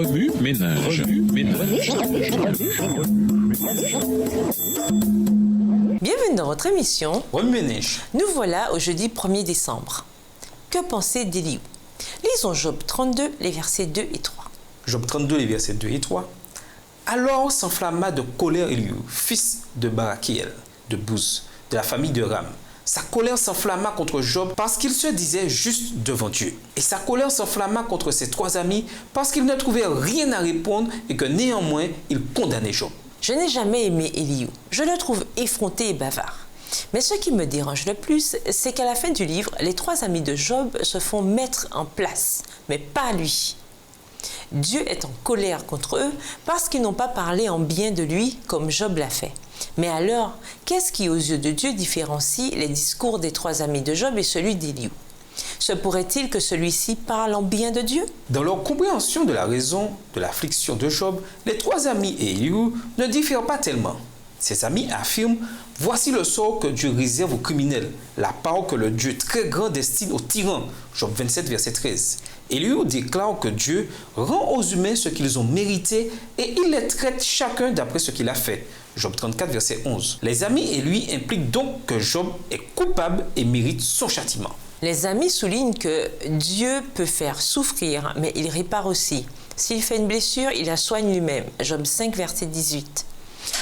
Remue ménage. Bienvenue dans votre émission Remue ménage. Nous voilà au jeudi 1er décembre. Que penser d'Éliou? Lisons Job 32, les versets 2 et 3. Job 32, les versets 2 et 3. Alors s'enflamma de colère Éliou, fils de Barakiel, de Bouz, de la famille de Ram. Sa colère s'enflamma contre Job parce qu'il se disait juste devant Dieu. Et sa colère s'enflamma contre ses trois amis parce qu'ils ne trouvaient rien à répondre et que néanmoins, ils condamnaient Job. Je n'ai jamais aimé Éliou. Je le trouve effronté et bavard. Mais ce qui me dérange le plus, c'est qu'à la fin du livre, les trois amis de Job se font mettre en place, mais pas lui. Dieu est en colère contre eux parce qu'ils n'ont pas parlé en bien de lui comme Job l'a fait. Mais alors, qu'est-ce qui aux yeux de Dieu différencie les discours des trois amis de Job et celui d'Éliou? Se pourrait-il que celui-ci parle en bien de Dieu? Dans leur compréhension de la raison de l'affliction de Job, les trois amis et Éliou ne diffèrent pas tellement. Ces amis affirment « Voici le sort que Dieu réserve aux criminels, la part que le Dieu très grand destine aux tyrans. » Job 27, verset 13. Éliou déclare que Dieu rend aux humains ce qu'ils ont mérité et il les traite chacun d'après ce qu'il a fait. Job 34, verset 11. Les amis et lui impliquent donc que Job est coupable et mérite son châtiment. Les amis soulignent que Dieu peut faire souffrir, mais il répare aussi. S'il fait une blessure, il la soigne lui-même. Job 5, verset 18.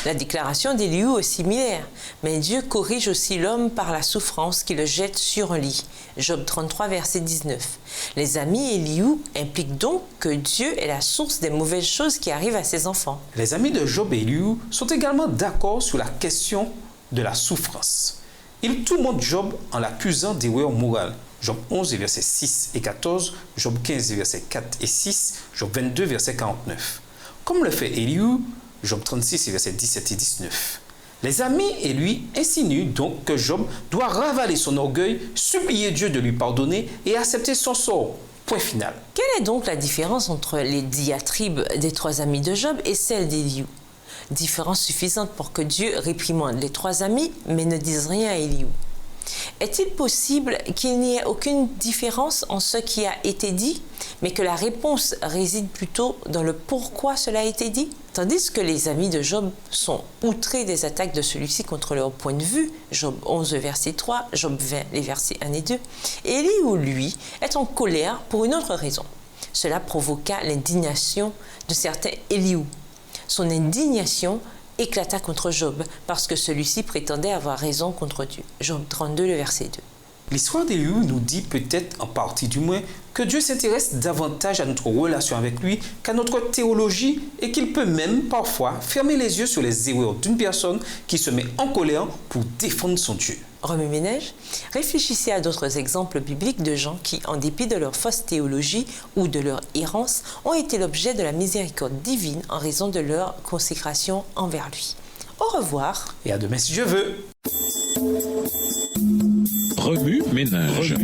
La déclaration d'Éliou est similaire, mais Dieu corrige aussi l'homme par la souffrance qui le jette sur un lit. Job 33, verset 19. Les amis Éliou impliquent donc que Dieu est la source des mauvaises choses qui arrivent à ses enfants. Les amis de Job et Éliou sont également d'accord sur la question de la souffrance. Ils tourmentent Job en l'accusant d'erreur morale. Job 11, versets 6 et 14, Job 15, versets 4 et 6, Job 22, verset 49. Comme le fait Éliou, Job 36, versets 17 et 19. Les amis et lui insinuent donc que Job doit ravaler son orgueil, supplier Dieu de lui pardonner et accepter son sort. Point final. Quelle est donc la différence entre les diatribes des trois amis de Job et celle d'Éliou? Différence suffisante pour que Dieu réprimande les trois amis, mais ne dise rien à Éliou. Est-il possible qu'il n'y ait aucune différence en ce qui a été dit, mais que la réponse réside plutôt dans le pourquoi cela a été dit? Tandis que les amis de Job sont outrés des attaques de celui-ci contre leur point de vue, Job 11, verset 3, Job 20, les versets 1 et 2, et Éliou, lui, est en colère pour une autre raison. Cela provoqua l'indignation de certains Éliou. Son indignation éclata contre Job parce que celui-ci prétendait avoir raison contre Dieu. Job 32, le verset 2. L'histoire d'Éliou nous dit peut-être, en partie du moins, que Dieu s'intéresse davantage à notre relation avec lui qu'à notre théologie et qu'il peut même parfois fermer les yeux sur les erreurs d'une personne qui se met en colère pour défendre son Dieu. Remue ménage, réfléchissez à d'autres exemples bibliques de gens qui, en dépit de leur fausse théologie ou de leur errance, ont été l'objet de la miséricorde divine en raison de leur consécration envers lui. Au revoir. Et à demain si Dieu veut. Remue ménage.